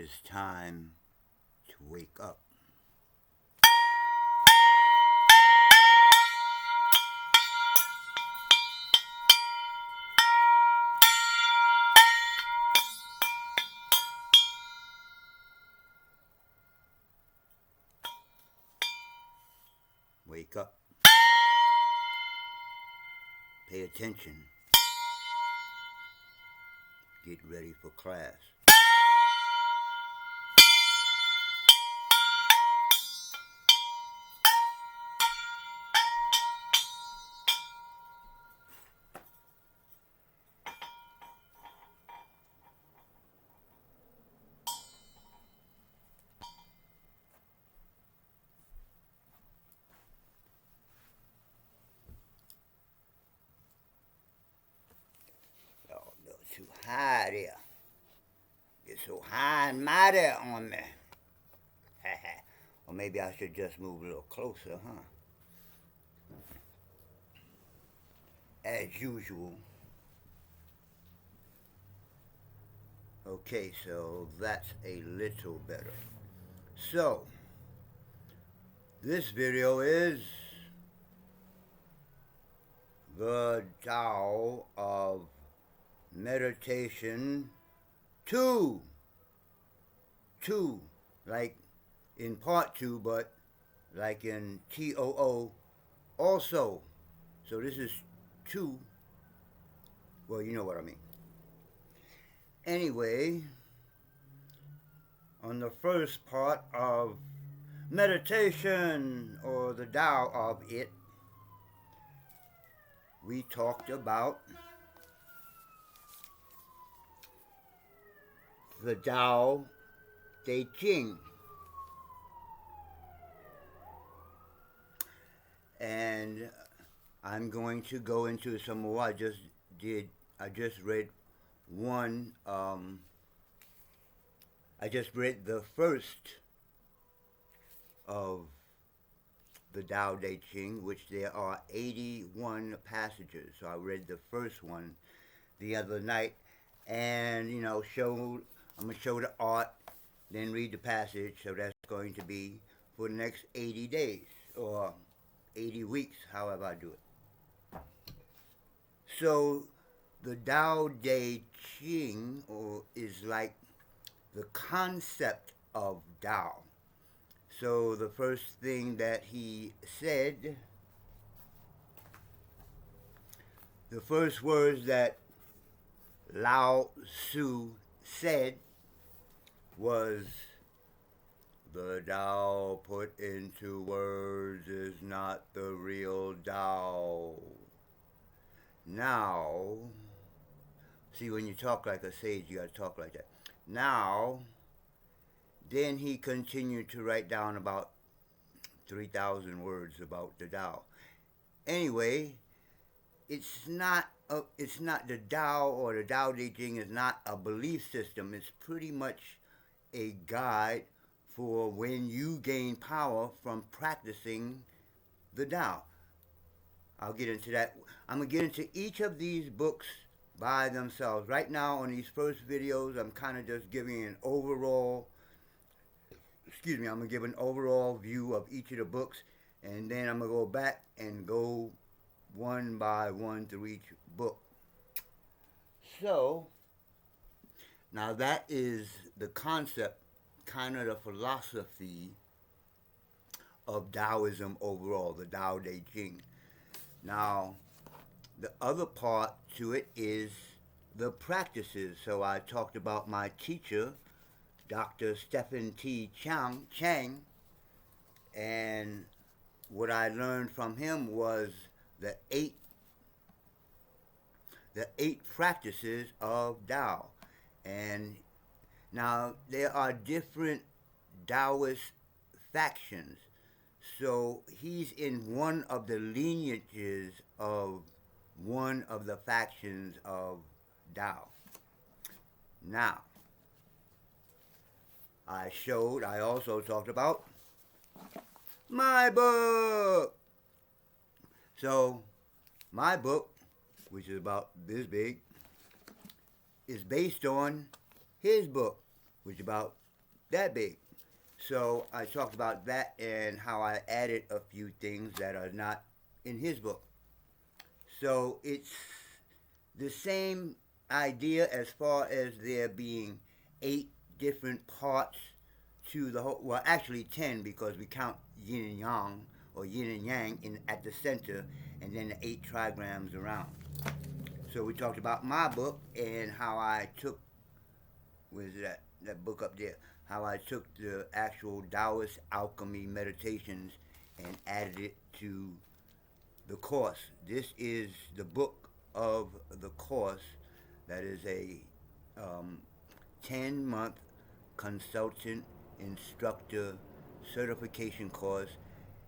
is time to wake up. Wake up. Pay attention. Get ready for class. Y'all a little too high there. Get so high and mighty on me. Or maybe I should just move a little closer, huh? As usual. Okay, so that's a little better. So, this video is the T.A.O of Meditation 2. Like in part 2, but like in T.O.O also. So this is 2. Well, you know what I mean. Anyway, on the first part of meditation, or the T.A.O of it, we talked about the T.A.O De Ching. And I'm going to go into some more. I just read one, I just read the first of the T.A.O De Ching, which there are 81 passages. So I read the first one the other night, and I'm going to show the art, then read the passage. So that's going to be for the next 80 days, or 80 weeks, however I do it. So the T.A.O De Ching is like the concept of T.A.O. So the first thing that he said, the first words that Lao Tzu said was, "The T.A.O put into words is not the real T.A.O. Now," see, when you talk like a sage, you got to talk like that. Now, then he continued to write down about 3,000 words about the T.A.O. Anyway, it's not the T.A.O, or the T.A.O De Ching is not a belief system. It's pretty much a guide for when you gain power from practicing the T.A.O. I'll get into that. I'm going to get into each of these books by themselves. Right now, on these first videos, I'm kind of just giving an overall, I'm going to give an overall view of each of the books, and then I'm going to go back and go one by one through each book. So, now that is the concept, kind of the philosophy of Taoism overall, the T.A.O De Ching. Now, the other part to it is the practices. So I talked about my teacher, Dr. Stephen T. Chang, and what I learned from him was the eight practices of Tao. And now there are different Taoist factions. So he's in one of the lineages of one of the factions of Tao. Now, I also talked about my book. So, my book, which is about this big, is based on his book, which is about that big. So I talked about that and how I added a few things that are not in his book. So it's the same idea as far as there being 8 different parts to the whole. Well, actually 10 because we count yin and yang or yin and yang in at the center, and then the 8 trigrams around. So we talked about my book and how I took was that book up there. How I took the actual Taoist alchemy meditations and added it to the course. This is the book of the course. That is a 10-month consultant instructor certification course.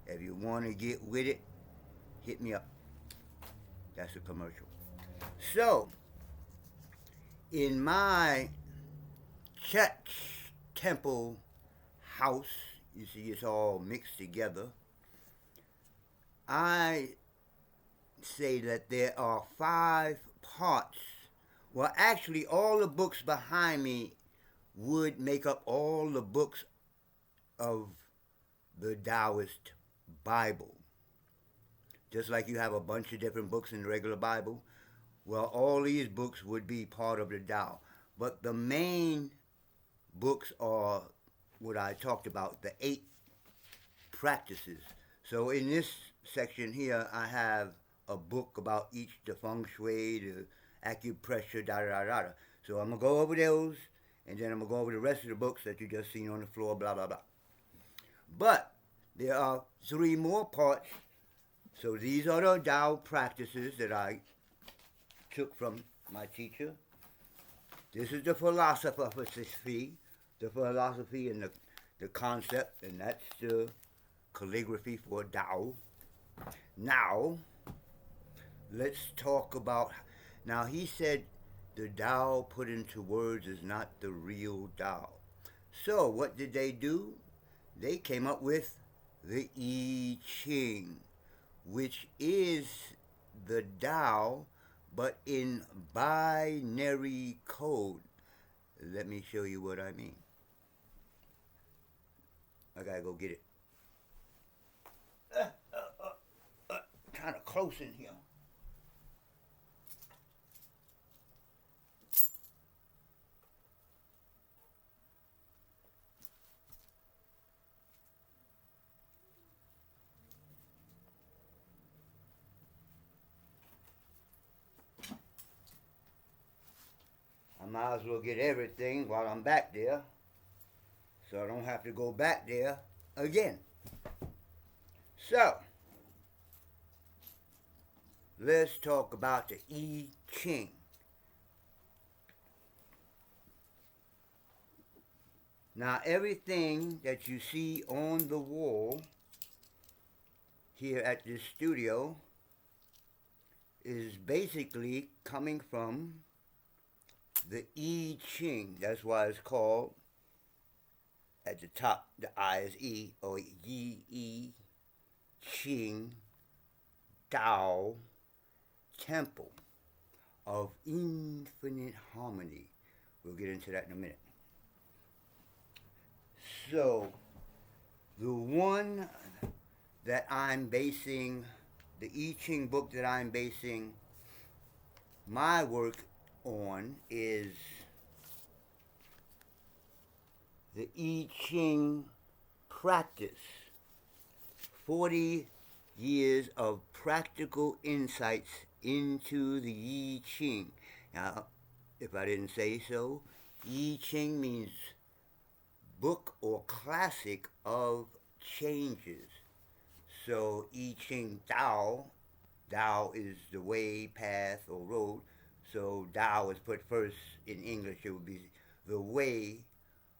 If you want to get with it, hit me up. That's a commercial. So, in my church, temple, house, you see it's all mixed together, I say that there are 5 parts. Well, actually, all the books behind me would make up all the books of the Taoist Bible. Just like you have a bunch of different books in the regular Bible, well, all these books would be part of the Tao. But the main books are what I talked about, the 8 practices. So in this section here, I have a book about each, the feng shui, the acupressure, da da da da. So I'm going to go over those, and then I'm going to go over the rest of the books that you just seen on the floor, blah, blah, blah. But there are 3 more parts. So these are the Tao practices that I took from my teacher. This is the philosophy, and the concept, and that's the calligraphy for Tao. Now, let's talk about. Now, he said the Tao put into words is not the real Tao. So, what did they do? They came up with the I Ching, which is the Tao, but in binary code. Let me show you what I mean. I gotta go get it. Kind of close in here. I might as well get everything while I'm back there, so I don't have to go back there again. So, let's talk about the I Ching. Now, everything that you see on the wall here at this studio is basically coming from the I Ching. That's why it's called, at the top, the I is E, or Yi Ching Tao Temple of Infinite Harmony. We'll get into that in a minute. So, the one that I'm basing, the I Ching book that I'm basing my work on is the I Ching practice. 40 years of practical insights into the I Ching. Now, if I didn't say so, I Ching means book or classic of changes. So I Ching Tao, Tao is the way, path, or road. So Tao is put first in English. It would be the way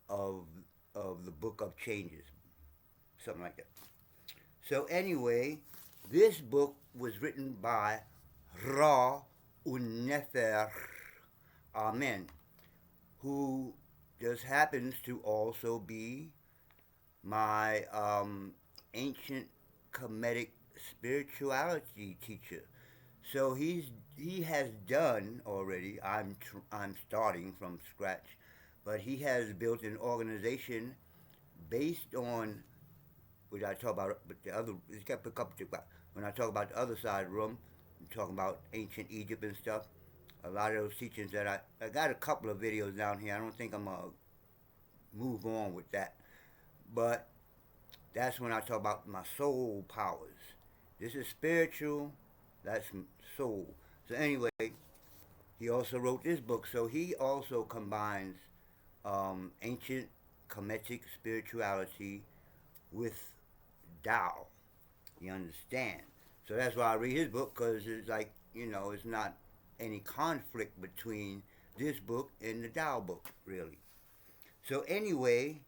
of the book of changes, something like that. So anyway, this book was written by Ra Unefer Amen, who just happens to also be my ancient Kemetic spirituality teacher. So he has done already. I'm starting from scratch, but he has built an organization based on what I talk about, but the other, it's got a couple of, when I talk about the other side of the room, I'm talking about ancient Egypt and stuff. A lot of those teachings that I got a couple of videos down here. I don't think I'm gonna move on with that, but that's when I talk about my soul powers. This is spiritual, that's soul. So anyway, he also wrote this book. So he also combines ancient Kemetic spirituality with Tao. You understand? So that's why I read his book, because it's like, it's not any conflict between this book and the Tao book, really. So anyway,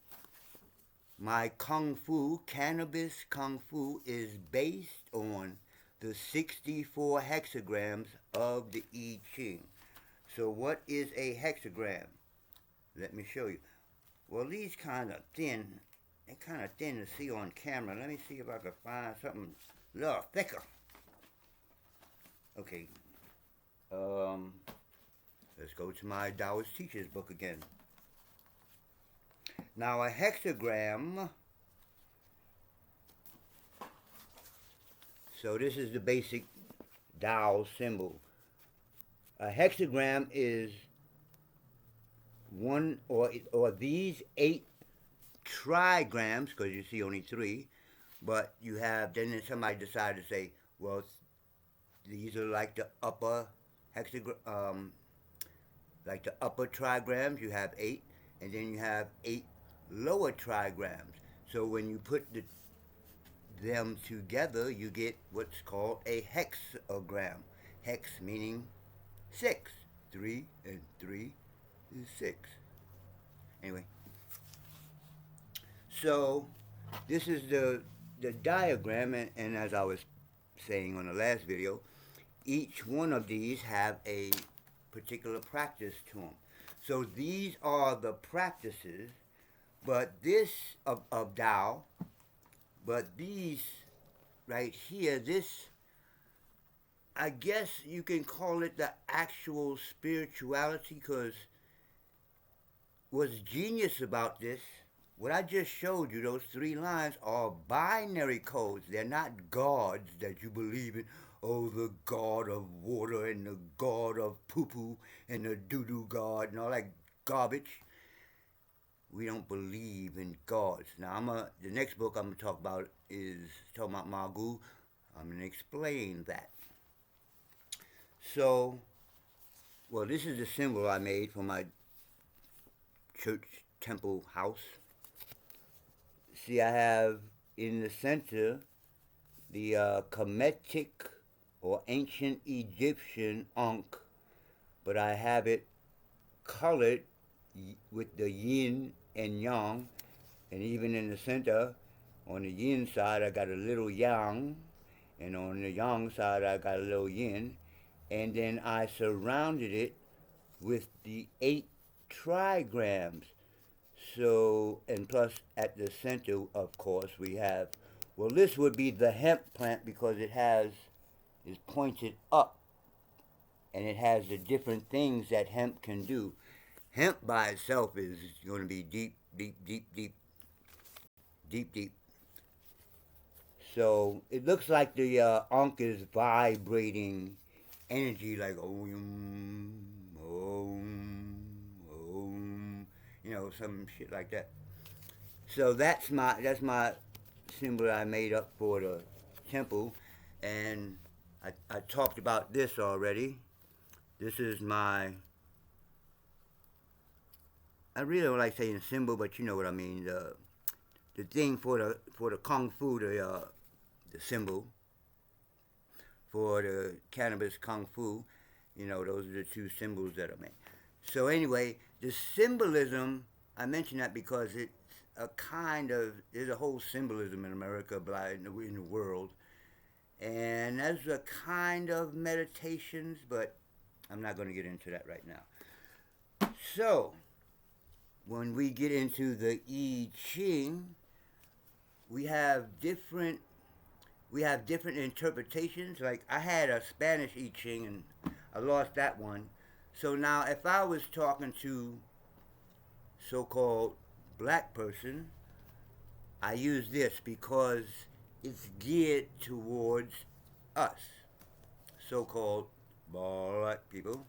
my Kung Fu, Kannabis Kung-Fu, is based on the 64 hexagrams of the I Ching. So what is a hexagram? Let me show you. Well, these kind of thin. They're kind of thin to see on camera. Let me see if I can find something a little thicker. Okay. Let's go to my Taoist Teacher's book again. Now, a hexagram. So this is the basic Tao symbol. A hexagram is one or these 8 trigrams, because you see only 3, but you have, then somebody decided to say, well, these are like the upper hexagram, like the upper trigrams, you have 8, and then you have 8 lower trigrams. So when you put them together, you get what's called a hexagram. Hex meaning 6. 3 and 3 is 6. Anyway, so this is the diagram, and as I was saying on the last video, each one of these have a particular practice to them. So these are the practices, but this of Tao, but these right here, this, I guess you can call it the actual spirituality, because what's genius about this, what I just showed you, those 3 lines are binary codes. They're not gods that you believe in. Oh, the god of water and the god of poo-poo and the doo-doo god and all that garbage. We don't believe in gods. Now, the next book I'm going to talk about is talking about Magu. I'm going to explain that. So, well, this is the symbol I made for my church temple house. See, I have in the center the Kemetic or ancient Egyptian Ankh, but I have it colored with the yin and yang, and even in the center, on the yin side, I got a little yang, and on the yang side, I got a little yin, and then I surrounded it with the 8 trigrams. So, and plus at the center, of course, we have, well, this would be the hemp plant, because it is pointed up, and it has the different things that hemp can do. Hemp by itself is going to be deep, deep, deep, deep, deep, deep. So it looks like the Ankh is vibrating energy like om, om, om, some shit like that. So that's my symbol I made up for the temple, and I talked about this already. This is my, I really don't like saying symbol, but you know what I mean. The thing for the Kung Fu, the symbol for the Kannabis Kung-Fu, those are the 2 symbols that I made. So anyway, the symbolism, I mention that because it's a kind of, there's a whole symbolism in America, in the world, and that's a kind of meditations, but I'm not going to get into that right now. So, when we get into the I Ching, we have different interpretations. Like, I had a Spanish I Ching, and I lost that one. So now, if I was talking to so-called black person, I use this because it's geared towards us, so-called black people.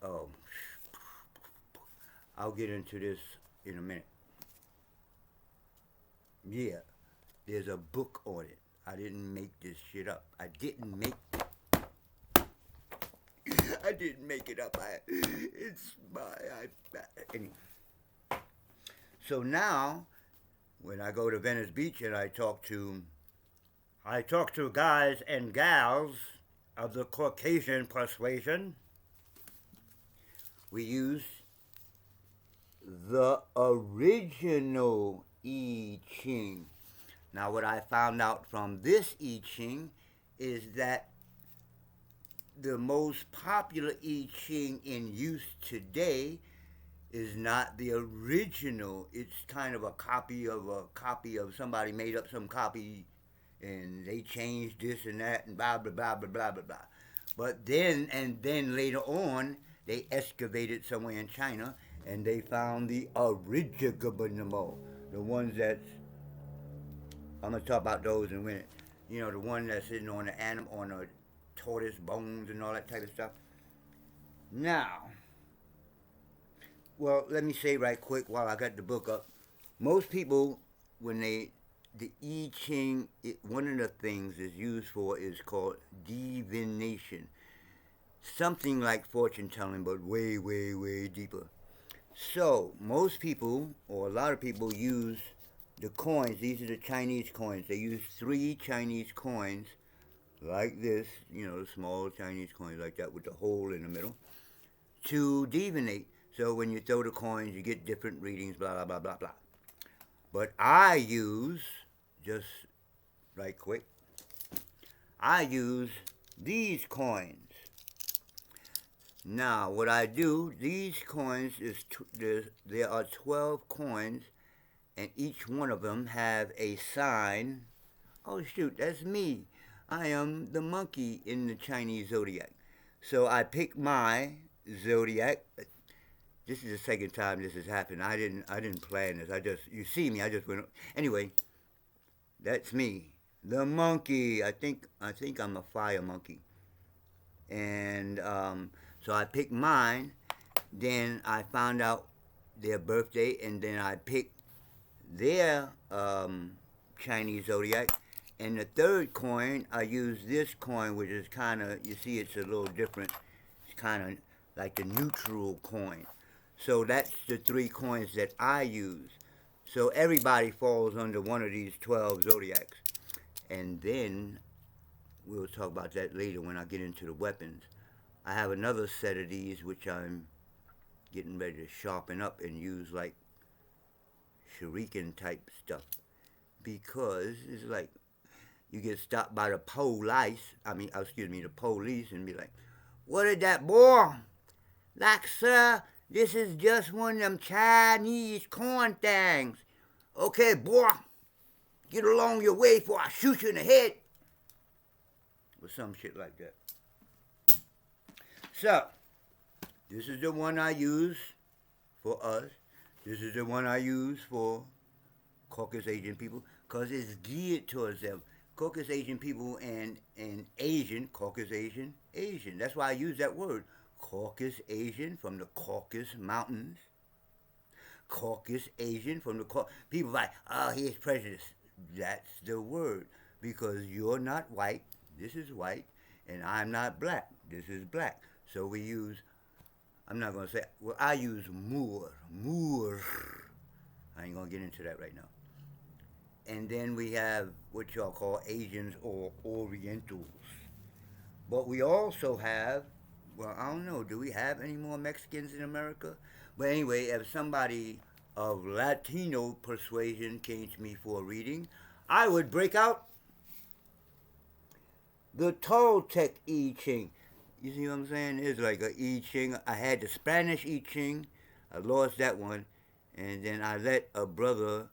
Oh, I'll get into this in a minute. Yeah, there's a book on it. I didn't make this shit up. I didn't make it up. It's my. Anyway. So now, when I go to Venice Beach and I talk to guys and gals of the Caucasian persuasion, we use the original I Ching. Now, what I found out from this I Ching is that the most popular I Ching in use today is not the original. It's kind of a copy of somebody made up some copy and they changed this and that and blah blah blah blah blah blah blah. But then later on they excavated somewhere in China and they found the original, the ones that I'm gonna talk about those in a minute. You know, the one that's sitting on the animal, on the tortoise bones and all that type of stuff. Now, well, let me say right quick while I got the book up. Most people, when the I Ching, one of the things it's used for is called divination. Something like fortune telling, but way, way, way deeper. So, most people, or a lot of people, use the coins. These are the Chinese coins. They use 3 Chinese coins like this, you know, the small Chinese coins like that with the hole in the middle, to divinate. So when you throw the coins, you get different readings, blah, blah, blah, blah, blah. But I use, just right quick, I use these coins. Now, what I do, these coins, there are 12 coins, and each one of them have a sign. Oh, shoot, that's me. I am the monkey in the Chinese zodiac. So I pick my zodiac. This is the second time this has happened. I didn't plan this. You see me. I just went. Anyway, that's me, the monkey. I think I'm a fire monkey. And so I picked mine. Then I found out their birthday, and then I picked their Chinese zodiac. And the third coin, I use this coin, which is kind of, you see it's a little different. It's kind of like the neutral coin. So that's the 3 coins that I use. So everybody falls under one of these 12 zodiacs. And then we'll talk about that later when I get into the weapons. I have another set of these which I'm getting ready to sharpen up and use like shuriken type stuff. Because it's like, you get stopped by the police, the police, and be like, what is that, boy? Like, sir, this is just one of them Chinese corn things. Okay, boy, get along your way before I shoot you in the head. Or some shit like that. So, this is the one I use for us. This is the one I use for Caucasus Asian people, because it's geared towards them. Caucasus Asian people and Asian, Caucasus Asian, Asian. That's why I use that word. Caucasus Asian from the Caucasus Mountains. Caucasus Asian from the Caucasus. People like, oh, he's prejudiced. That's the word. Because you're not white, this is white, and I'm not black, this is black. So we use, I'm not going to say, well, I use Moor. I ain't going to get into that right now. And then we have what y'all call Asians or Orientals. But we also have, well, I don't know, do we have any more Mexicans in America? But anyway, if somebody of Latino persuasion came to me for a reading, I would break out the Toltec I Ching. You see what I'm saying? It's like a I Ching. I had the Spanish I Ching. I lost that one. And then I let a brother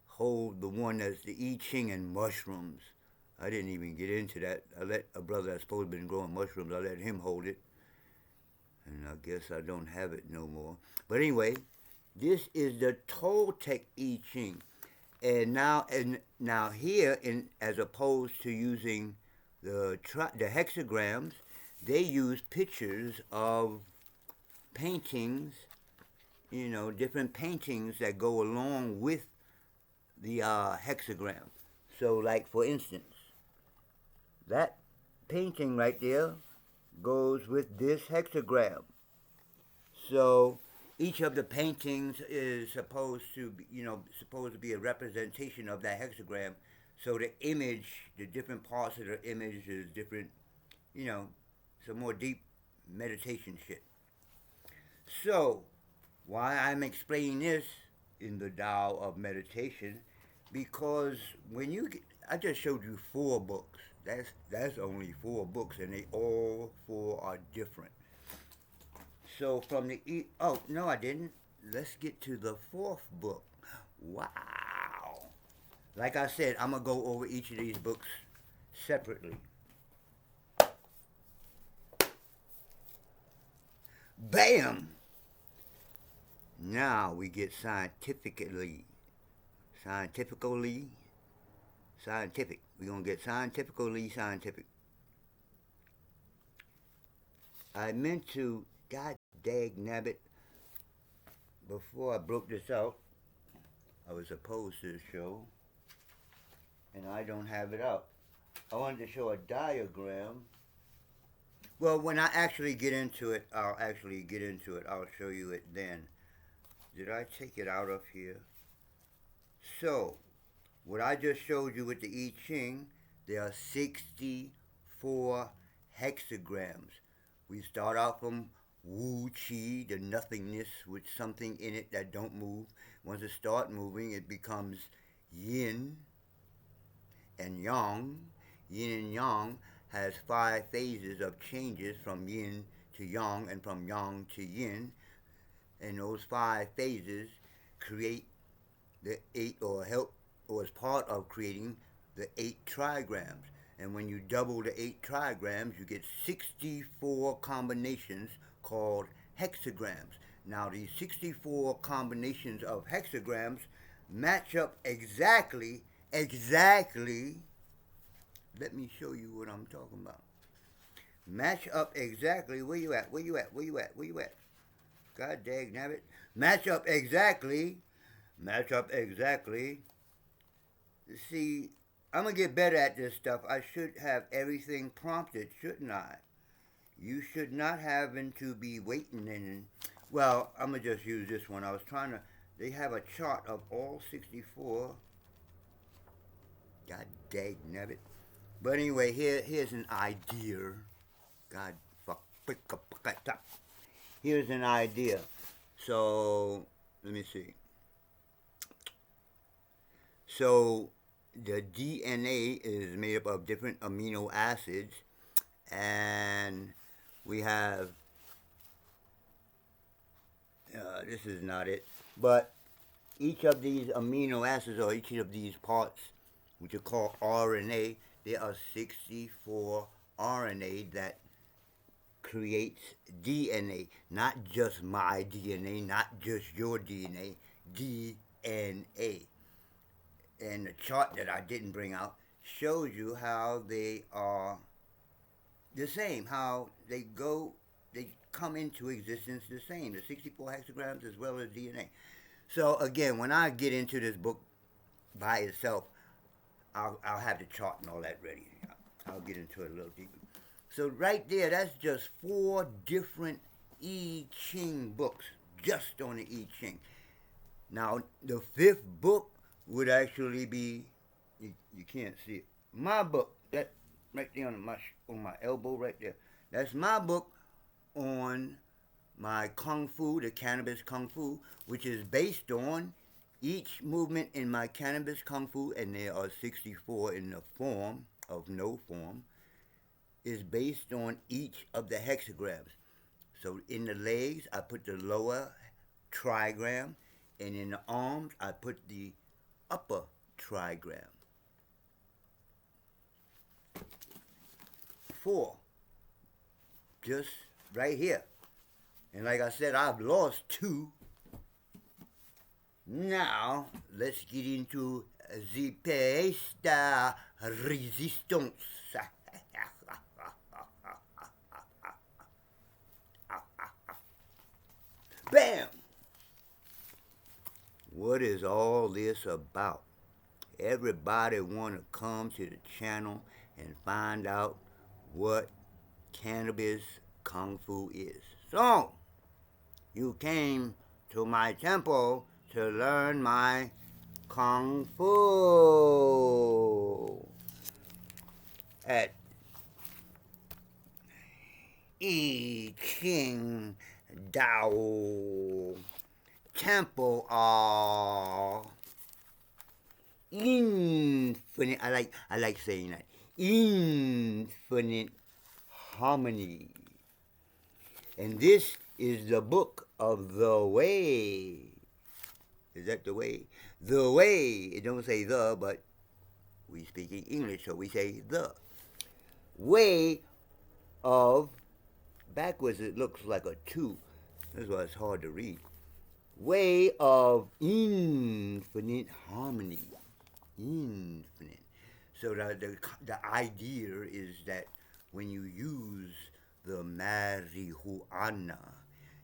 hold the one that's the I Ching and mushrooms. I didn't even get into that. I let a brother that's supposed to been growing mushrooms, I let him hold it. And I guess I don't have it no more. But anyway, This is the Toltec I Ching. And now here, in as opposed to using the hexagrams, they use pictures of paintings, different paintings that go along with the hexagram. So, like for instance, that painting right there goes with this hexagram. So each of the paintings is supposed to be a representation of that hexagram. So the image, the different parts of the image is different, you know, some more deep meditation shit. So why I'm explaining this in the Tao of meditation, because when you get, I just showed you 4 books. That's only 4 books, and they all 4 are different. So from the oh no, I didn't. Let's get to the 4th book. Wow. Like I said, I'm gonna go over each of these books separately. Bam. Now we get scientific. We're gonna get scientifically scientific. I meant to, god dag nabbit, before I broke this out, I was opposed to the show, and I don't have it up. I wanted to show a diagram. Well, when I actually get into it, I'll show you it then. Did I take it out of here? So, what I just showed you with the I Ching, there are 64 hexagrams. We start out from Wu Chi, the nothingness with something in it that don't move. Once it starts moving, it becomes yin and yang. Yin and yang has 5 phases of changes from yin to yang and from yang to yin. And those 5 phases create the 8 or is part of creating the 8 trigrams. And when you double the 8 trigrams, you get 64 combinations called hexagrams. Now, these 64 combinations of hexagrams match up exactly. Let me show you what I'm talking about. Match up exactly. Where you at? God dang nabbit. Match up exactly. See, I'm going to get better at this stuff. I should have everything prompted, shouldn't I? You should not having to be waiting and, well, I'm going to just use this one. They have a chart of all 64. God dang nabbit. But anyway, here's an idea. God fuck. Here's an idea. So, let me see. So, the DNA is made up of different amino acids, and we have, this is not it, but each of these amino acids, or each of these parts, which are called RNA, there are 64 RNA that creates DNA, not just my DNA, not just your DNA, DNA. And the chart that I didn't bring out shows you how they are the same, how they come into existence the same, the 64 hexagrams as well as DNA. So again, when I get into this book by itself, I'll have the chart and all that ready. I'll get into it a little deeper. So right there, that's just 4 different I Ching books, just on the I Ching. Now, the 5th book would actually be, you can't see it, my book, that right there on my elbow right there. That's my book on my Kung Fu, the Kannabis Kung-Fu, which is based on each movement in my Kannabis Kung-Fu, and there are 64 in the form of no form, is based on each of the hexagrams. So in the legs, I put the lower trigram, and in the arms, I put the upper trigram. 4. Just right here. And like I said, I've lost 2. Now, let's get into the pièce de résistance. Bam! What is all this about? Everybody want to come to the channel and find out what Cannabis Kung-Fu is. So, you came to my temple to learn my Kung Fu at I Ching Dao Temple of Infinite. I like saying that. Infinite harmony. And this is the book of the way. Is that the way? The way. It don't say the, but we speaking English, so we say the way of. Backwards, it looks like a two. That's why it's hard to read. Way of infinite harmony. Infinite. So the idea is that when you use the marijuana,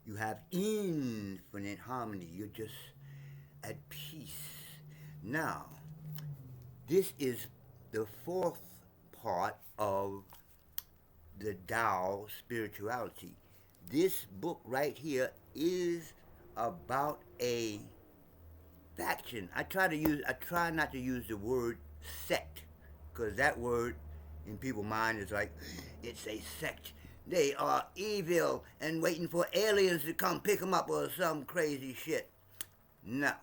you have infinite harmony. You're just at peace. Now, this is the fourth part of the Tao spirituality. This book right here is about a faction. I try not to use the word sect, because that word in people's mind is like, it's a sect. They are evil and waiting for aliens to come pick them up or some crazy shit. No.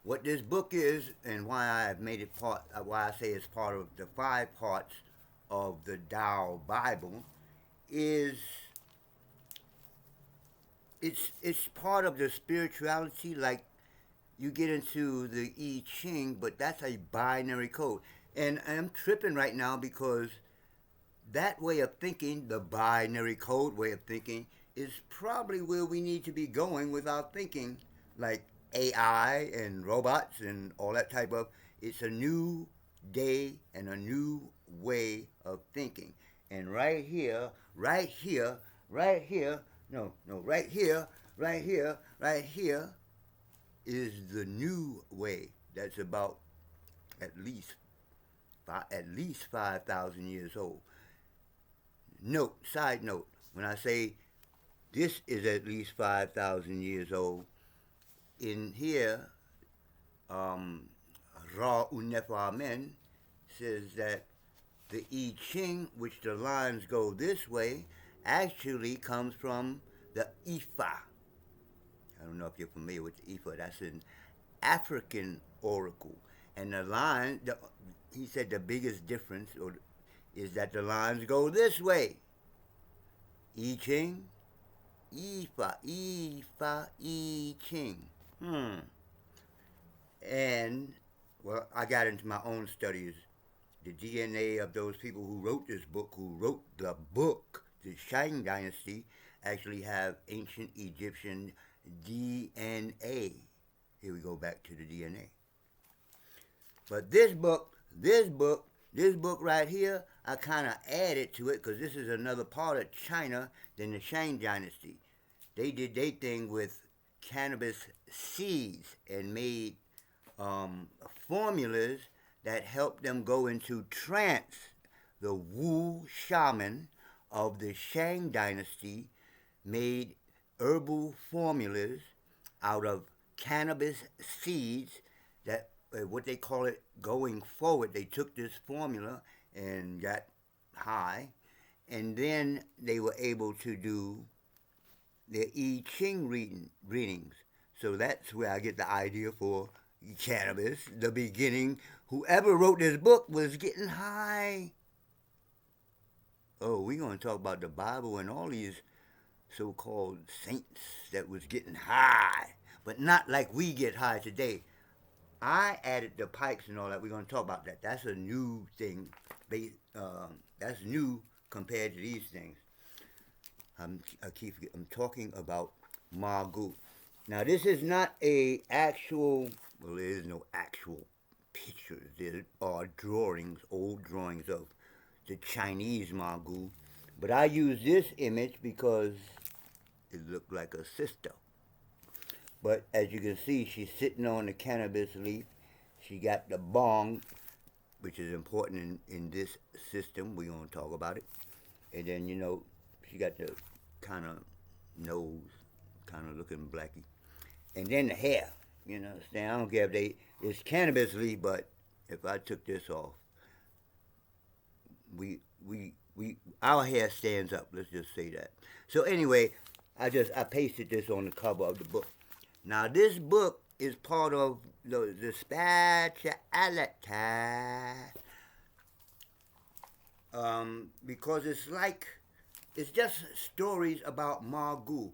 What this book is, and why I've made it part, why I say it's part of the 5 parts of the Tao Bible, is it's part of the spirituality. Like, you get into the I Ching, but that's a binary code. And I'm tripping right now because that way of thinking, the binary code way of thinking, is probably where we need to be going with our thinking, like AI and robots and all that type of. It's a new day and a new way of thinking. And right here, right here, right here, no, right here is the new way. That's about at least 5,000 years old. Side note, when I say this is at least 5,000 years old, in here, Ra Unefamen says that the I Ching, which the lines go this way, actually comes from the Ifa. I don't know if you're familiar with the Ifa. That's an African oracle. And the line, he said the biggest difference is that the lines go this way. I Ching, Ifa, Ifa, I Ching. And, well, I got into my own studies. The DNA of those people who wrote this book, the Shang Dynasty, actually have ancient Egyptian DNA. Here we go back to the DNA. But this book right here, I kind of added to it because this is another part of China than the Shang Dynasty. They did their thing with cannabis seeds and made formulas that helped them go into trance. The Wu shaman of the Shang Dynasty made herbal formulas out of cannabis seeds that, what they call it, going forward. They took this formula and got high, and then they were able to do their I Ching readings. So that's where I get the idea for cannabis. The beginning, whoever wrote this book was getting high. Oh, we're going to talk about the Bible and all these so-called saints that was getting high, but not like we get high today. I added the pipes and all that. We're going to talk about that. That's a new thing. That's new compared to these things. I'm talking about Magu. Now, this is not a actual, well, there is no actual pictures. There are drawings, old drawings of the Chinese Magoo. But I use this image because it looked like a sister. But as you can see, she's sitting on the cannabis leaf. She got the bong, which is important in this system. We're going to talk about it. And then, she got the kind of nose, kind of looking blacky. And then the hair. Understand? I don't care if it's cannabis leaf, but if I took this off, our hair stands up. Let's just say that. So anyway, I pasted this on the cover of the book. Now this book is part of the spirituality, because it's just stories about Magoo.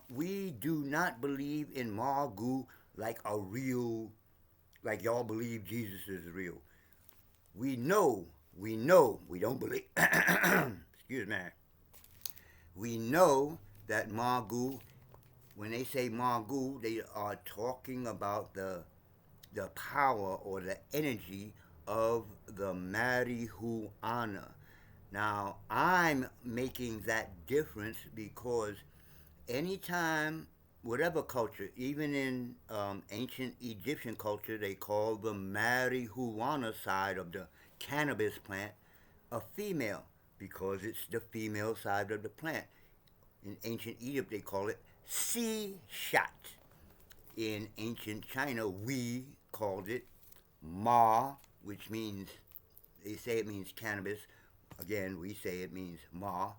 We do not believe in Magoo like a real, like y'all believe Jesus is real. We don't believe, excuse me, we know that Magoo, when they say Magoo, they are talking about the power or the energy of the marijuana. Now, I'm making that difference because anytime, whatever culture, even in ancient Egyptian culture, they call the marijuana side of the cannabis plant a female because it's the female side of the plant. In ancient Egypt, they call it sea shot. In ancient China, we called it ma, which means, they say it means cannabis. Again, we say it means ma,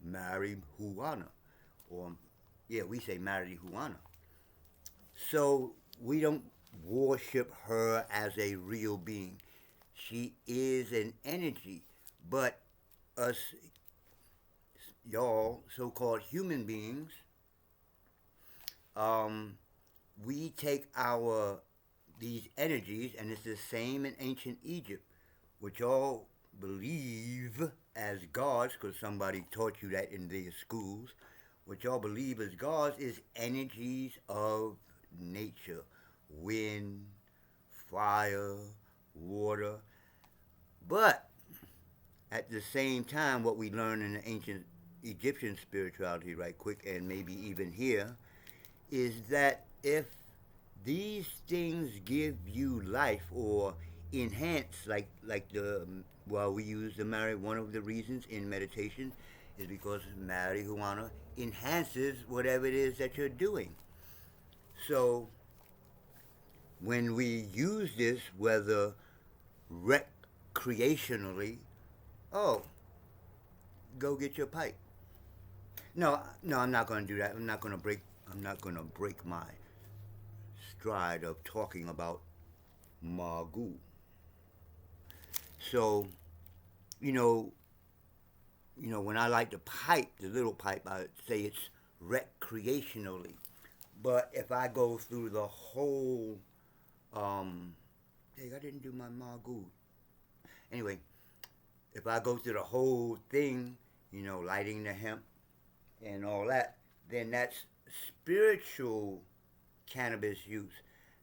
marijuana. Or, yeah, we say marijuana. So we don't worship her as a real being. She is an energy. But us, y'all, so called human beings, um, we take these energies, and it's the same in ancient Egypt, which y'all believe as gods, because somebody taught you that in their schools. What y'all believe as gods is energies of nature, wind, fire, water. But at the same time, what we learn in the ancient Egyptian spirituality, right quick, and maybe even here, is that if these things give you life or enhance, like the well, we use the marijuana. One of the reasons in meditation is because marijuana enhances whatever it is that you're doing. So when we use this, whether recreationally, oh, go get your pipe. No, no, I'm not going to do that. I'm not going to break. I'm not going to break my stride of talking about Magoo. So, you know, when I like the pipe, the little pipe, I say it's recreationally. But if I go through the whole, hey, I didn't do my Magoo. Anyway, if I go through the whole thing, lighting the hemp and all that, then that's spiritual cannabis use.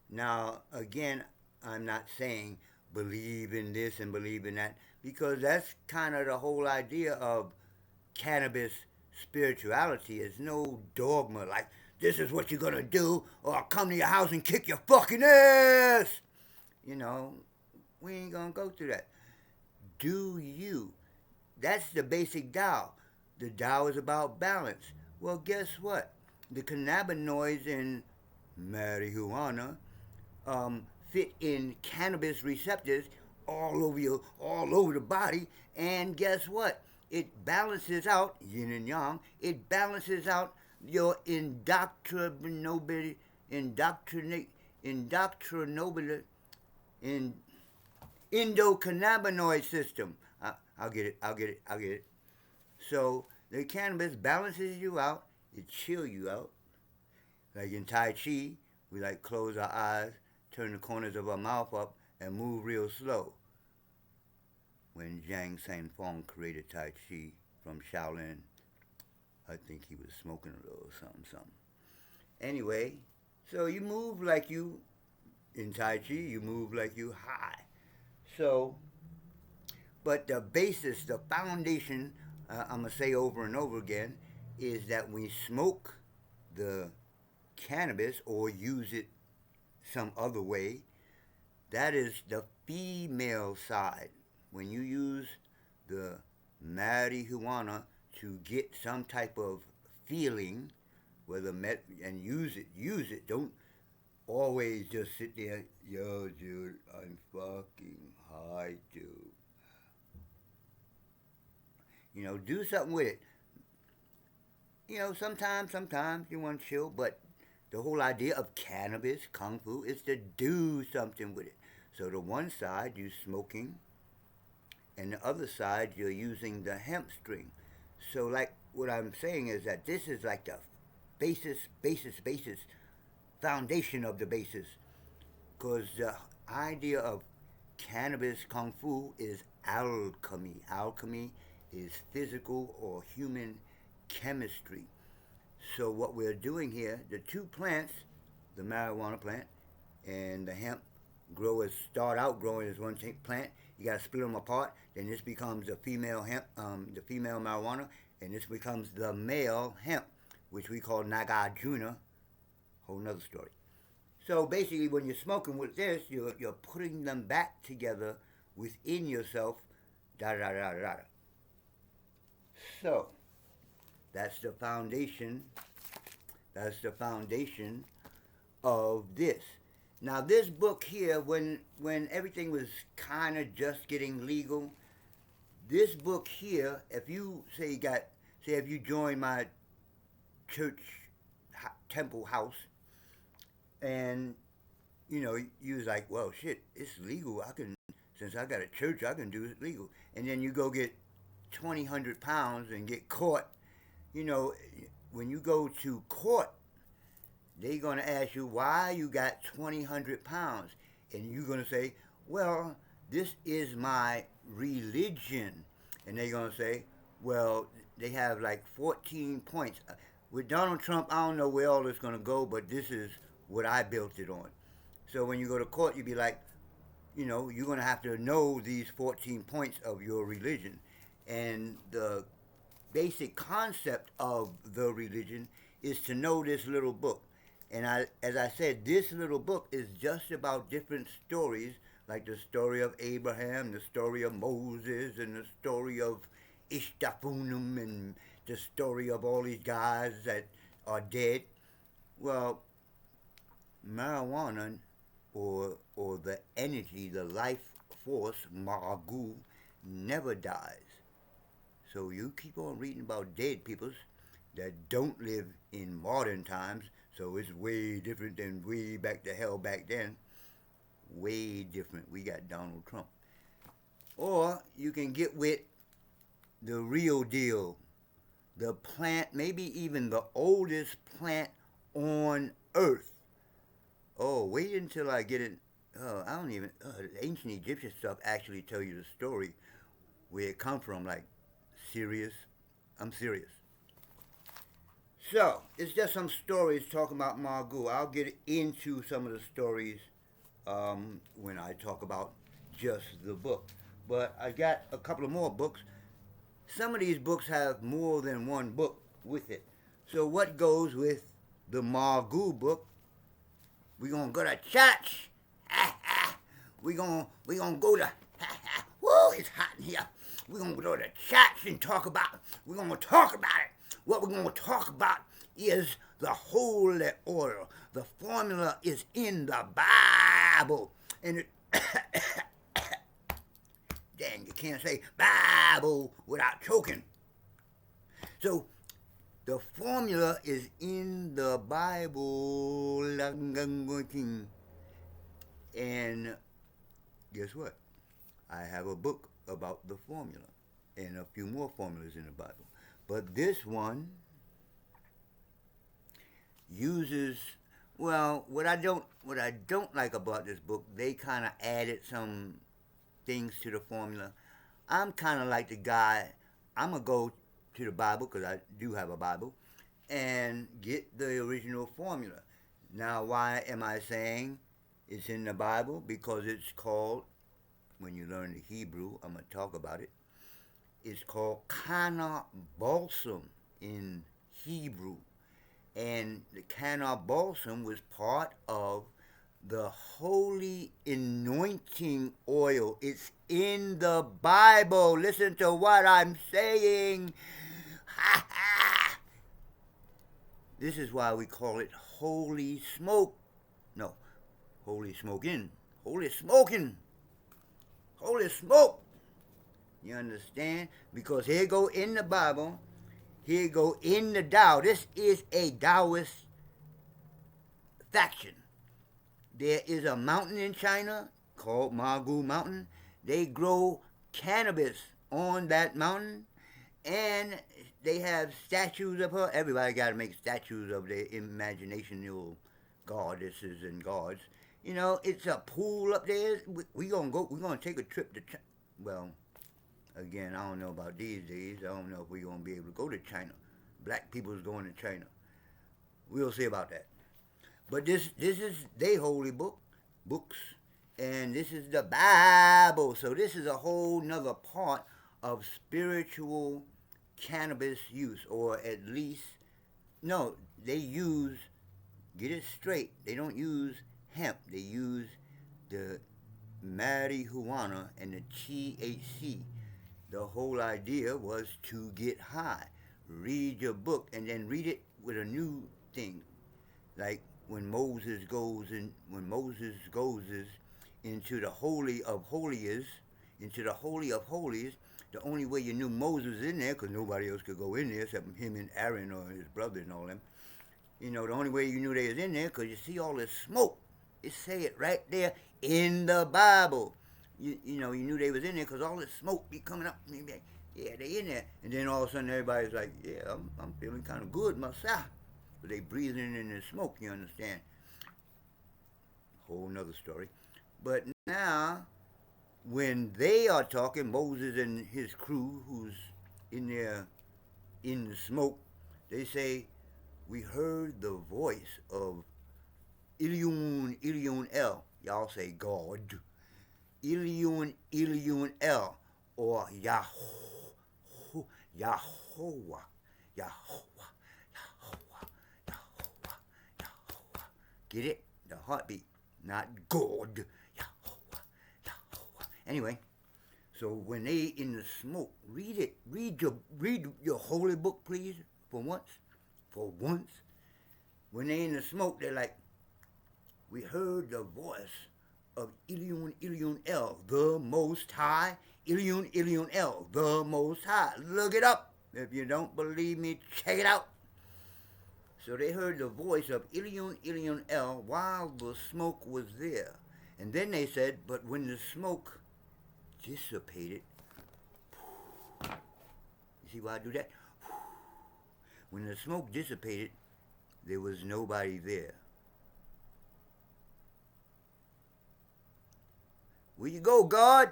Now, again, I'm not saying believe in this and believe in that because that's kind of the whole idea of cannabis spirituality. Is no dogma like this is what you're gonna do or I'll come to your house and kick your fucking ass. You know, we ain't gonna go through that. Do you? That's the basic Tao. The Tao is about balance. Well, guess what? The cannabinoids in marijuana fit in cannabis receptors all over the body, and guess what? It balances out yin and yang. It balances out your indoctrinable in endocannabinoid system. I'll get it. I'll get it. I'll get it. So the cannabis balances you out. It chill you out. Like in Tai Chi, we like close our eyes, turn the corners of our mouth up, and move real slow. When Zhang Sanfeng created Tai Chi from Shaolin, I think he was smoking a little something, something. Anyway, So you move like you, in Tai Chi, you move like you high. So, but the basis, the foundation, I'm going to say over and over again, is that when you smoke the cannabis or use it some other way, that is the female side. When you use the marijuana to get some type of feeling, whether and use it. Don't always just sit there, yo, dude, I'm fucking high, dude. Do something with it. Sometimes you want to chill, but the whole idea of cannabis, kung fu, is to do something with it. So the one side you're smoking, and the other side you're using the hemp string. So like what I'm saying is that this is like the basis, foundation of the basis. Because the idea of cannabis kung fu is alchemy. Alchemy is physical or human chemistry. So what we're doing here, the two plants, the marijuana plant and the hemp, start out growing as one plant. You got to split them apart. Then this becomes the female hemp, the female marijuana, and this becomes the male hemp, which we call Nagarjuna. Whole nother story. So basically, when you're smoking with this, you're putting them back together within yourself. Da da da da da. So that's the foundation. That's the foundation of this. Now, this book here, when everything was kind of just getting legal, this book here, if you if you join my church temple house, and you was like, well, shit, it's legal. Since I got a church, I can do it legal. And then you go get 2,000 pounds and get caught. When you go to court, they're going to ask you why you got 2,000 pounds. And you're going to say, well, this is my religion. And they're going to say, well, they have like 14 points. With Donald Trump, I don't know where all this is going to go, but this is what I built it on. So when you go to court, you'd be like, you're going to have to know these 14 points of your religion. And the basic concept of the religion is to know this little book. And as I said, this little book is just about different stories, like the story of Abraham, the story of Moses, and the story of Ishtafunum, and the story of all these guys that are dead. Well, marijuana, or the energy, the life force, Magu, never dies. So you keep on reading about dead peoples that don't live in modern times. So it's way different than way back to hell back then. Way different. We got Donald Trump. Or you can get with the real deal. The plant, maybe even the oldest plant on Earth. Oh, wait until I get it. I don't even. Ancient Egyptian stuff actually tell you the story where it come from. Like, serious. I'm serious. So, it's just some stories talking about Margoo. I'll get into some of the stories when I talk about just the book. But I got a couple of more books. Some of these books have more than one book with it. So what goes with the Margoo book? We're going to go to church. We're going to go to... Woo, it's hot in here. We're going to go to church and talk about it. We're going to talk about it. What we're going to talk about is the holy oil. The formula is in the Bible. And it... Dang, you can't say Bible without choking. So, the formula is in the Bible. And guess what? I have a book about the formula and a few more formulas in the Bible. But this one uses, well, what I don't like about this book, they kind of added some things to the formula. I'm kind of like the guy, I'm going to go to the Bible, because I do have a Bible, and get the original formula. Now, why am I saying it's in the Bible? Because it's called, when you learn the Hebrew, I'm going to talk about it. It's called Kannabis in Hebrew. And the Kannabis was part of the holy anointing oil. It's in the Bible. Listen to what I'm saying. Ha ha! This is why we call it holy smoke. No, holy smoking. Holy smoking. Holy smoke. You understand? Because here go in the Bible, here go in the Tao. This is a Taoist faction. There is a mountain in China called Magu Mountain. They grow cannabis on that mountain, and they have statues of her. Everybody got to make statues of their imaginational goddesses and gods. You know, it's a pool up there. We gonna go. We're gonna take a trip to China. Well, again, I don't know about these days. I don't know if we're gonna be able to go to China. Black people's going to China. We'll see about that. But this is their holy books, and this is the Bible. So this is a whole nother part of spiritual cannabis use, or at least, no, they use, get it straight, they don't use hemp, they use the marijuana and the THC. The whole idea was to get high. Read your book and then read it with a new thing. Like when Moses goes into the holy of holies, the only way you knew Moses was in there, because nobody else could go in there except him and Aaron or his brother and all them. You know, the only way you knew they was in there, because you see all this smoke. It say it right there in the Bible. You know, you knew they was in there because all this smoke be coming up. Yeah, they in there. And then all of a sudden everybody's like, yeah, I'm feeling kind of good myself. But they breathing in the smoke, you understand? Whole nother story. But now, when they are talking, Moses and his crew, who's in there in the smoke, they say, we heard the voice of Ilion El. Y'all say God. Ilion El, or Yahweh, Yahweh, Yahweh, Yahweh. Get it? The heartbeat, not God. Yahweh, Yahweh. Anyway, so when they in the smoke, read it. Read your holy book, please, for once. For once. When they in the smoke, they're like, we heard the voice of Ilion El, the Most High. Ilion El, the Most High. Look it up. If you don't believe me, check it out. So they heard the voice of Ilion El while the smoke was there. And then they said, but when the smoke dissipated, you see why I do that? When the smoke dissipated, there was nobody there. Where you go, God?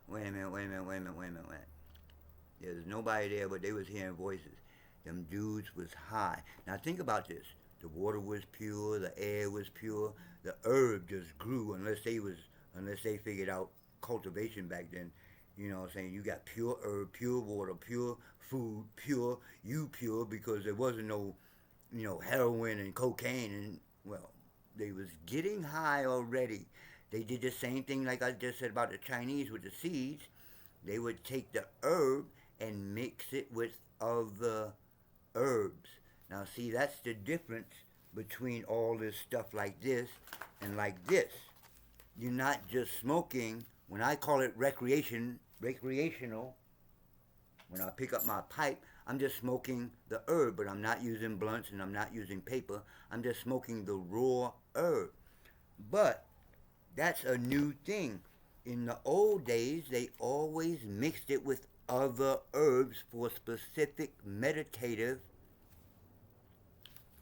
Wait a minute. There's nobody there, but they was hearing voices. Them dudes was high. Now think about this. The water was pure, the air was pure, the herb just grew unless they figured out cultivation back then. You know what I'm saying? You got pure herb, pure water, pure food, pure, because there wasn't no, heroin and cocaine and, well, they was getting high already. They did the same thing like I just said about the Chinese with the seeds. They would take the herb and mix it with other herbs. Now see, that's the difference between all this stuff like this and like this. You're not just smoking. When I call it recreational, when I pick up my pipe, I'm just smoking the herb, but I'm not using blunts and I'm not using paper. I'm just smoking the raw herb. But that's a new thing. In the old days, they always mixed it with other herbs for specific meditative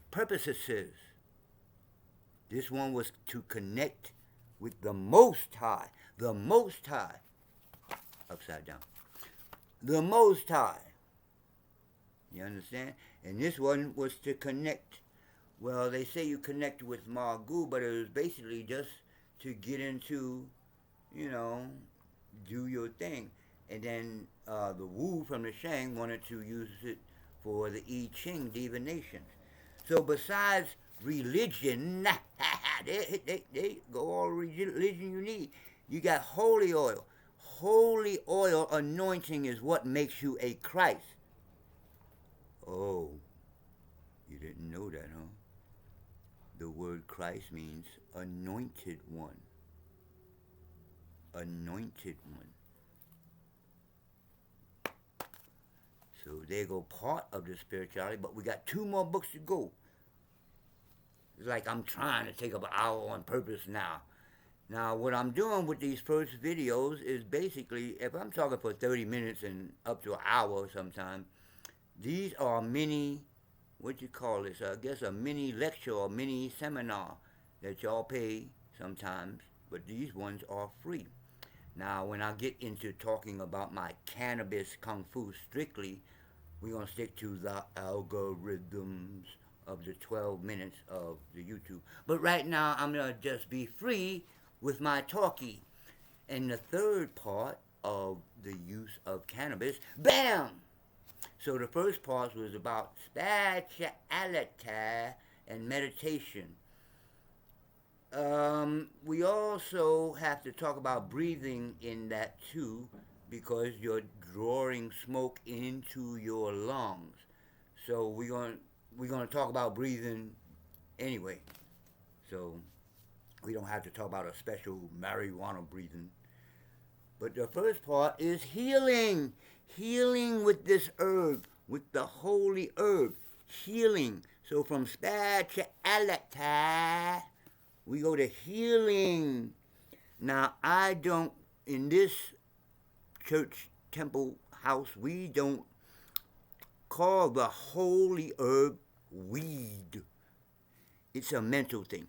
purposes. This one was to connect with the Most High. The Most High. Upside down. The Most High. You understand? And this one was to connect Well, they say you connected with Margu, but it was basically just to get into, you know, do your thing. And then the Wu from the Shang wanted to use it for the I Ching divinations. So besides religion, they go all religion you need. You got holy oil. Holy oil anointing is what makes you a Christ. Oh, you didn't know that, huh? The word Christ means anointed one. Anointed one. So there go part of the spirituality, but we got two more books to go. It's like I'm trying to take up an hour on purpose now. Now, what I'm doing with these first videos is basically, if I'm talking for 30 minutes and up to an hour sometimes, these are mini, what you call this, I guess a mini lecture or mini seminar that y'all pay sometimes, but these ones are free. Now, when I get into talking about my Kannabis Kung-Fu strictly, we're going to stick to the algorithms of the 12 minutes of the YouTube. But right now, I'm going to just be free with my talkie. And the third part of the use of cannabis, bam! So the first part was about spirituality and meditation. We also have to talk about breathing in that too, because you're drawing smoke into your lungs. So we're gonna talk about breathing anyway. So we don't have to talk about a special marijuana breathing. But the first part is healing. Healing with this herb, with the holy herb. Healing. So from spirituality, we go to healing. Now, I don't, in this church, temple, house, we don't call the holy herb weed. It's a mental thing.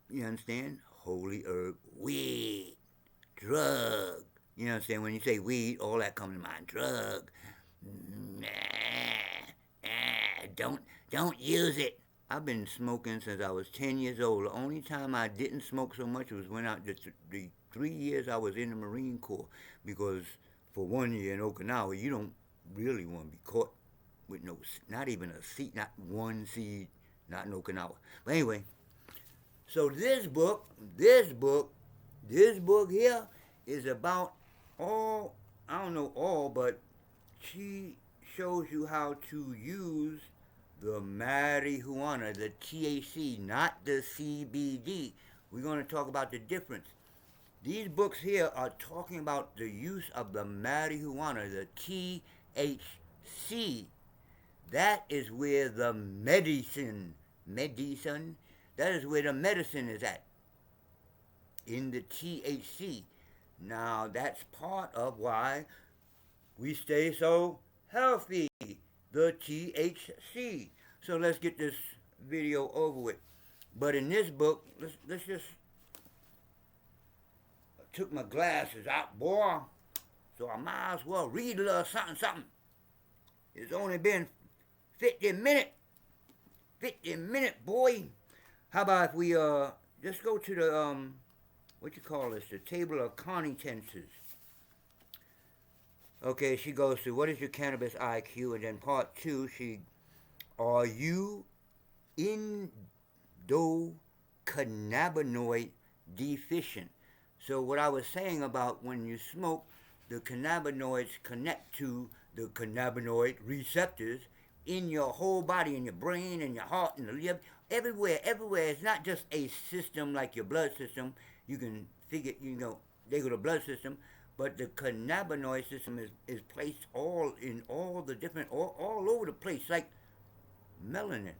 You understand? Holy herb, weed, drug. You understand? When you say weed, all that comes to mind. Drug. Don't use it. I've been smoking since I was 10 years old. The only time I didn't smoke so much was when the 3 years I was in the Marine Corps. Because for 1 year in Okinawa, you don't really want to be caught with no, not even a seed, not one seed, not in Okinawa. But anyway, so this book here is about all, I don't know all, but she shows you how to use the marijuana, the THC, not the CBD. We're going to talk about the difference. These books here are talking about the use of the marijuana, the THC. That is where the medicine, that is where the medicine is at, in the THC. Now, that's part of why we stay so healthy, the THC. So let's get this video over with. But in this book, let's just, I took my glasses out, boy, so I might as well read a little something. It's only been 50 minutes, boy. How about if we just go to the what you call this, the table of contents. Okay, she goes to what is your cannabis IQ, and then part 2, are you endocannabinoid deficient? So what I was saying about when you smoke, the cannabinoids connect to the cannabinoid receptors in your whole body, in your brain, in your heart, in the liver, everywhere. It's not just a system like your blood system. You can figure, they go to blood system, but the cannabinoid system is placed all the different, all over the place, like melanin.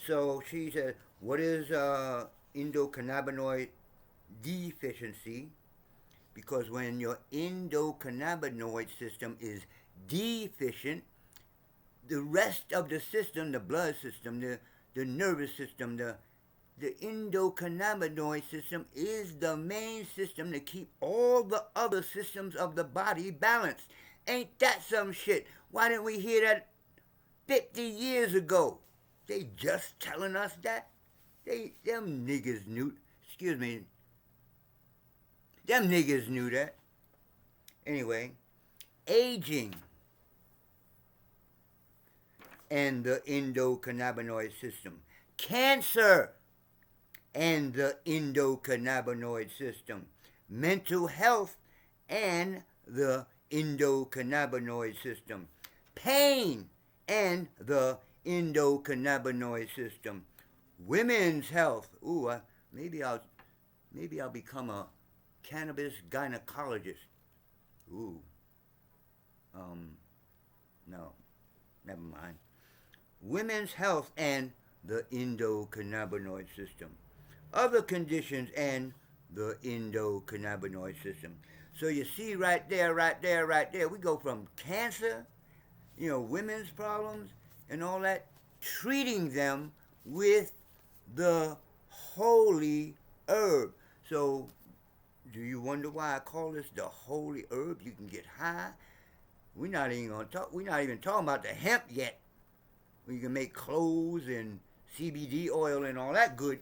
So she said, what is endocannabinoid deficiency? Because when your endocannabinoid system is deficient, the rest of the system, the blood system, the nervous system, the endocannabinoid system is the main system to keep all the other systems of the body balanced. Ain't that some shit? Why didn't we hear that 50 years ago? They just telling us that. Them niggas knew. Excuse me. Them niggas knew that. Anyway, aging and the endocannabinoid system, cancer and the endocannabinoid system, mental health and the endocannabinoid system, pain and the endocannabinoid system, women's health. Ooh, maybe I'll become a cannabis gynecologist. Ooh, no, never mind. Women's health and the endocannabinoid system, other conditions and the endocannabinoid system. So you see right there, we go from cancer, women's problems and all that, treating them with the holy herb. So do you wonder why I call this the holy herb? You can get high. We're not even talking about the hemp yet. We can make clothes and CBD oil and all that good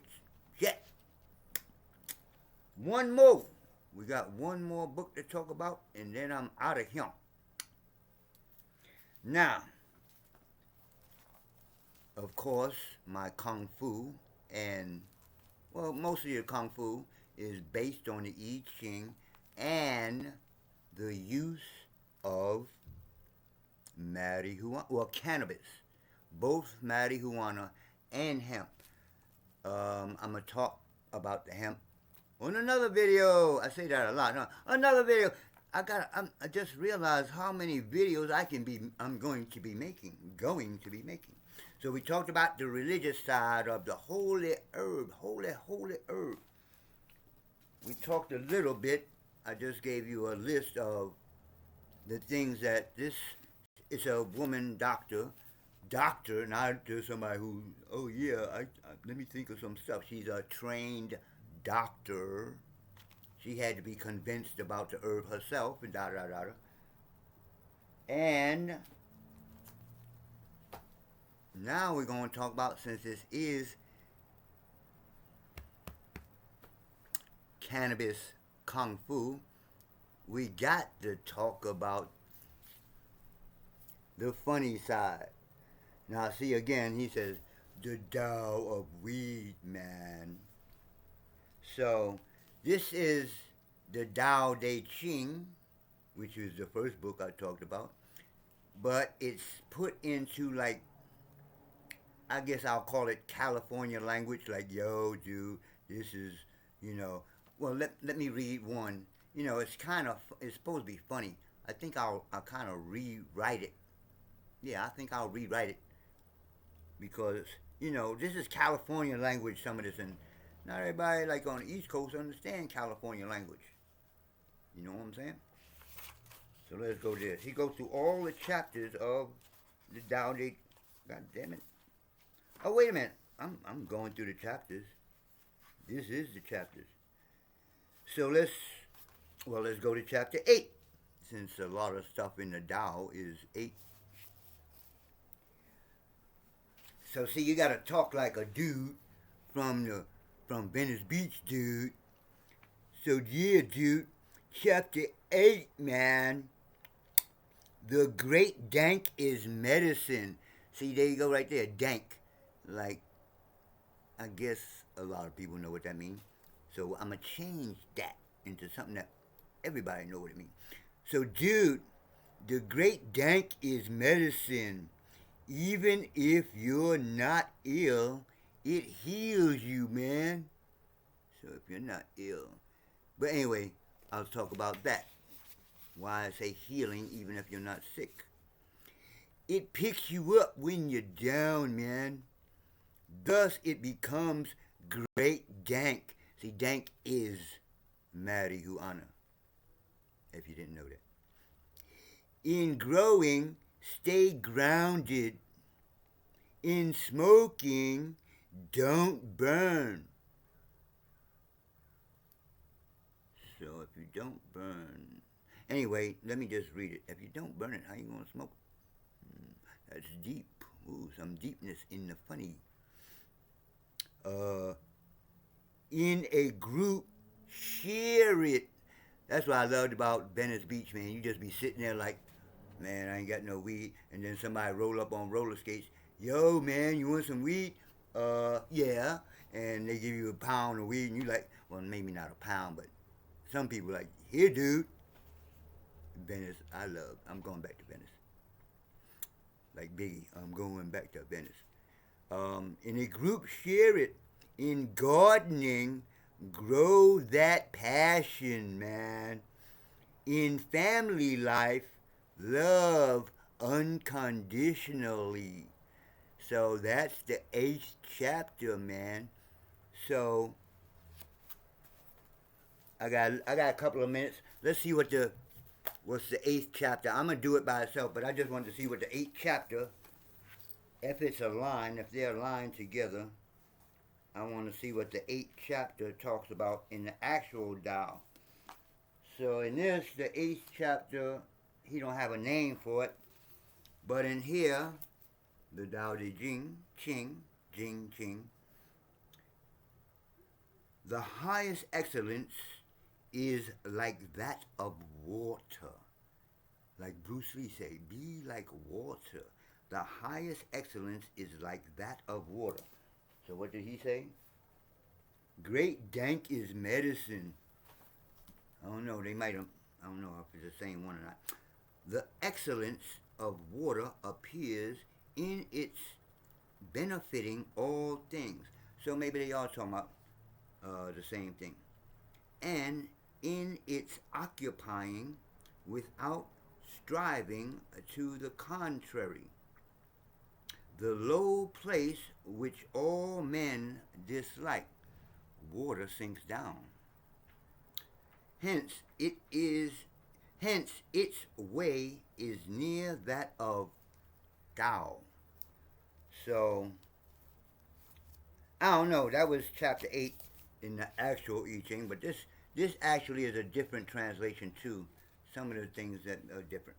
shit. One more. We got one more book to talk about, and then I'm out of here. Now, of course, my Kung Fu, and, well, most of your Kung Fu is based on the I Ching and the use of marijuana, well, cannabis. Both marijuana and hemp. I'm going to talk about the hemp on another video. I say that a lot, huh? Another video. I just realized how many videos I'm going to be making. So we talked about the religious side of the holy herb. Holy herb. We talked a little bit. I just gave you a list of the things that this is a woman doctor, not just somebody who, oh yeah, let me think of some stuff. She's a trained doctor. She had to be convinced about the herb herself and da-da-da-da. And now we're going to talk about, since this is Kannabis Kung-Fu, we got to talk about the funny side. Now, see, again, he says, the T.A.O of weed, man. So, this is the Tao Te Ching, which is the first book I talked about. But it's put into, like, I guess I'll call it California language. Like, yo, dude, this is, well, let me read one. It's supposed to be funny. I think I'll kind of rewrite it. Yeah, I think I'll rewrite it. Because, this is California language, some of this, and not everybody, like, on the East Coast understand California language. You know what I'm saying? So let's go there. He goes through all the chapters of the Tao Te. God damn it. Oh, wait a minute. I'm going through the chapters. This is the chapters. So let's go to chapter 8. Since a lot of stuff in the Tao is 8. So see, you gotta talk like a dude from Venice Beach, dude. So yeah, dude, chapter 8, man. The great dank is medicine. See, there you go right there, dank. Like, I guess a lot of people know what that means. So I'm gonna change that into something that everybody know what it means. So dude, the great dank is medicine. Even if you're not ill, it heals you, man. So if you're not ill. But anyway, I'll talk about that. Why I say healing even if you're not sick. It picks you up when you're down, man. Thus it becomes great dank. See, dank is marijuana. If you didn't know that. In growing, stay grounded. In smoking, don't burn. So if you don't burn... Anyway, let me just read it. If you don't burn it, how you going to smoke? That's deep. Ooh, some deepness in the funny. Uh, in a group, share it. That's what I loved about Venice Beach, man. You just be sitting there like, man, I ain't got no weed. And then somebody roll up on roller skates. Yo, man, you want some weed? Yeah. And they give you a pound of weed, and you like, well, maybe not a pound, but some people like, here, dude. Venice, I love. I'm going back to Venice. Like Biggie, I'm going back to Venice. In a group, share it. In gardening, grow that passion, man. In family life, love unconditionally. So that's the eighth chapter, man. So I got a couple of minutes. Let's see what's the eighth chapter. I'm gonna do it by itself, but I just wanted to see what the eighth chapter, if it's aligned, if they're aligned together. I want to see what the eighth chapter talks about in the actual Tao. So in this, the eighth chapter, he don't have a name for it, but in here, the Tao Te Ching, Ching, the highest excellence is like that of water. Like Bruce Lee say, be like water. The highest excellence is like that of water. So what did he say? Great dank is medicine. I don't know, they might have, I don't know if it's the same one or not. The excellence of water appears in its benefiting all things. So maybe they are talking about the same thing. And in its occupying without striving to the contrary. The low place which all men dislike, water sinks down. Hence it is hence its way is near that of Tao. So I don't know, that was chapter 8 in the actual I Ching, but this actually is a different translation too. Some of the things that are different.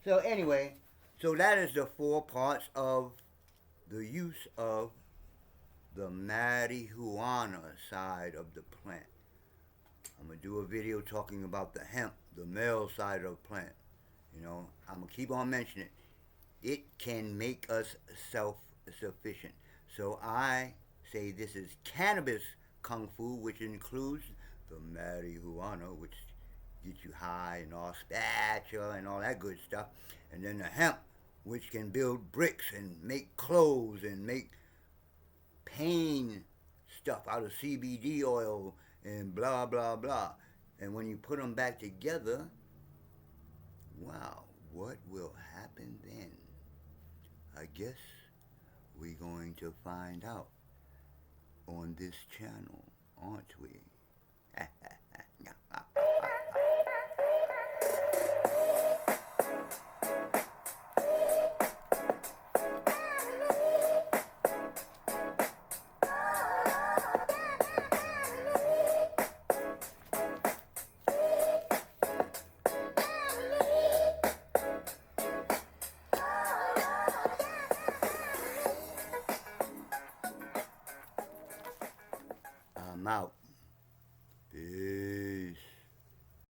So anyway, so that is the four parts of the use of the marijuana side of the plant. I'm going to do a video talking about the hemp, the male side of the plant. You know, I'm going to keep on mentioning it. It can make us self-sufficient. So I say this is Kannabis Kung-Fu, which includes the marijuana, which gets you high and all spatula and all that good stuff. And then the hemp, which can build bricks and make clothes and make pain stuff out of CBD oil and blah, blah, blah. And when you put them back together, wow, what will happen then? I guess we're going to find out on this channel, aren't we?